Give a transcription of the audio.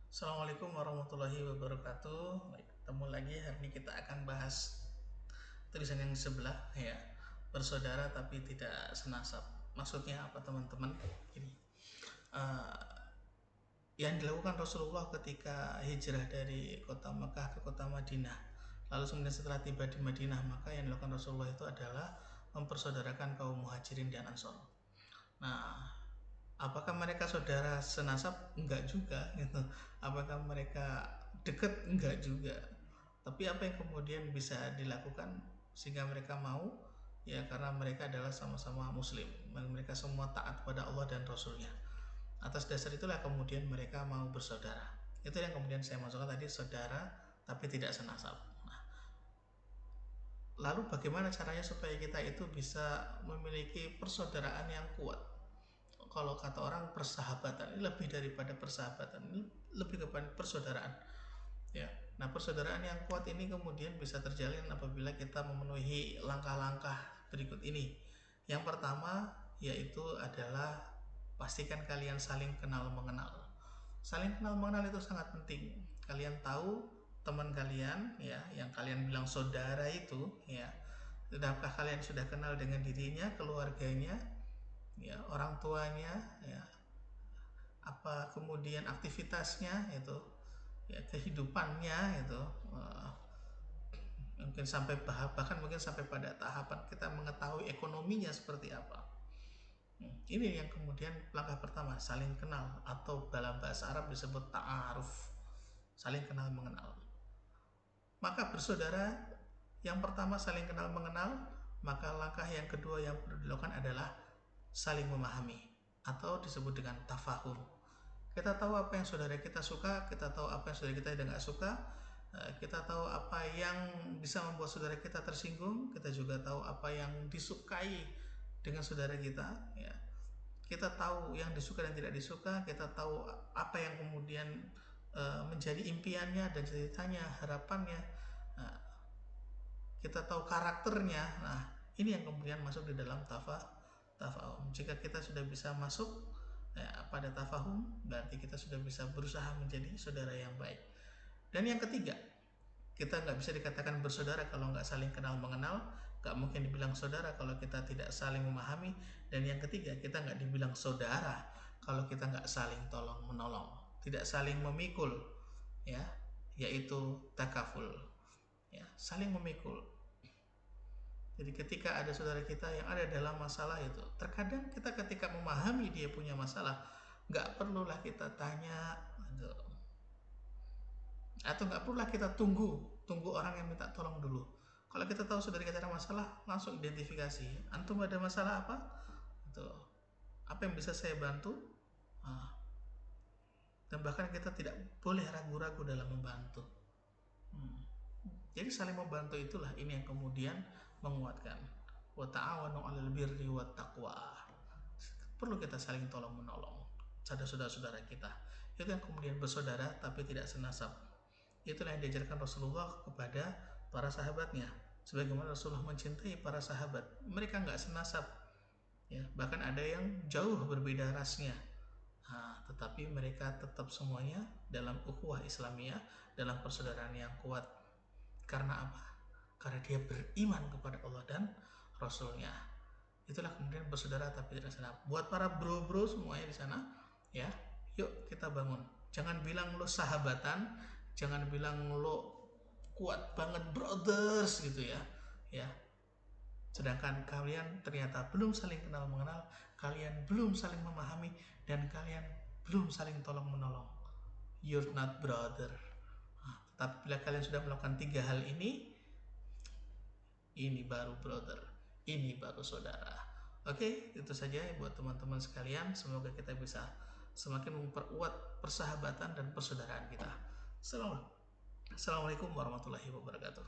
Assalamualaikum warahmatullahi wabarakatuh. Baik, ketemu lagi. Hari ini kita akan bahas tulisan yang sebelah, ya, bersaudara tapi tidak senasab. Maksudnya apa, teman-teman? Ini yang dilakukan Rasulullah ketika hijrah dari kota Mekah ke kota Madinah. Lalu kemudian setelah tiba di Madinah, maka yang dilakukan Rasulullah itu adalah mempersaudarakan kaum Muhajirin dan Ansor. Nah, apakah mereka saudara senasab? Enggak juga gitu. Apakah mereka dekat? Enggak juga. Tapi apa yang kemudian bisa dilakukan sehingga mereka mau? Ya, karena mereka adalah sama-sama muslim, mereka semua taat pada Allah dan Rasulnya. Atas dasar itulah kemudian mereka mau bersaudara. Itu yang kemudian saya masukkan tadi, saudara tapi tidak senasab. Nah, lalu bagaimana caranya supaya kita itu bisa memiliki persaudaraan yang kuat? Kalau kata orang persahabatan, ini lebih daripada persahabatan, ini lebih kepada persaudaraan, ya. Nah, persaudaraan yang kuat ini kemudian bisa terjalin apabila kita memenuhi langkah-langkah berikut ini. Yang pertama yaitu adalah pastikan kalian saling kenal mengenal. Saling kenal mengenal itu sangat penting. Kalian tahu teman kalian, ya, yang kalian bilang saudara itu, ya, sudahkah kalian sudah kenal dengan dirinya, keluarganya, ya, orang tuanya, ya, apa kemudian aktivitasnya itu, ya, kehidupannya itu, mungkin sampai bahkan mungkin sampai pada tahapan kita mengetahui ekonominya seperti apa. Ini yang kemudian langkah pertama, saling kenal, atau dalam bahasa Arab disebut ta'aruf, saling kenal mengenal. Maka bersaudara yang pertama saling kenal mengenal, maka langkah yang kedua yang perlu dilakukan adalah saling memahami, atau disebut dengan tafahum. Kita tahu apa yang saudara kita suka, kita tahu apa yang saudara kita tidak suka, kita tahu apa yang bisa membuat saudara kita tersinggung, kita juga tahu apa yang disukai dengan saudara kita, ya. Kita tahu yang disuka dan tidak disuka, kita tahu apa yang kemudian menjadi impiannya dan ceritanya, harapannya, kita tahu karakternya. Nah, ini yang kemudian masuk di dalam tafahum. Jika kita sudah bisa masuk, ya, pada tafahum, berarti kita sudah bisa berusaha menjadi saudara yang baik. Dan yang ketiga, kita nggak bisa dikatakan bersaudara kalau nggak saling kenal mengenal, nggak mungkin dibilang saudara kalau kita tidak saling memahami, dan yang ketiga, kita nggak dibilang saudara kalau kita nggak saling tolong menolong, tidak saling memikul, ya, yaitu takaful, ya, saling memikul. Jadi ketika ada saudara kita yang ada dalam masalah itu, terkadang kita ketika memahami dia punya masalah, nggak perlulah kita tanya, atau nggak perlulah kita tunggu orang yang minta tolong dulu. Kalau kita tahu saudara kita ada masalah, langsung identifikasi, antum ada masalah apa, itu apa yang bisa saya bantu. Dan bahkan kita tidak boleh ragu-ragu dalam membantu. Jadi saling membantu itulah ini yang kemudian menguatkan. Wa ta'awanu 'alal birri wat taqwa. Perlu kita saling tolong menolong saudara-saudara kita. Itu yang kemudian bersaudara tapi tidak senasab. Itulah yang diajarkan Rasulullah kepada para sahabatnya. Sebagaimana Rasulullah mencintai para sahabat, mereka nggak senasab, ya, bahkan ada yang jauh berbeda rasnya. Tetapi mereka tetap semuanya dalam ukhuwah Islamiyah, dalam persaudaraan yang kuat. Karena apa? Karena dia beriman kepada Allah dan Rasulnya. Itulah kemudian bersaudara tapi tidak senasab. Buat para bro-bro semuanya di sana, ya, yuk kita bangun. Jangan bilang lo sahabatan, jangan bilang lo kuat banget brothers gitu, ya, ya. Sedangkan kalian ternyata belum saling kenal mengenal, kalian belum saling memahami, dan kalian belum saling tolong menolong. You're not brother. Tapi bila kalian sudah melakukan 3 hal ini baru brother, ini baru saudara. Oke, itu saja buat teman-teman sekalian. Semoga kita bisa semakin memperuat persahabatan dan persaudaraan kita. Assalamualaikum warahmatullahi wabarakatuh.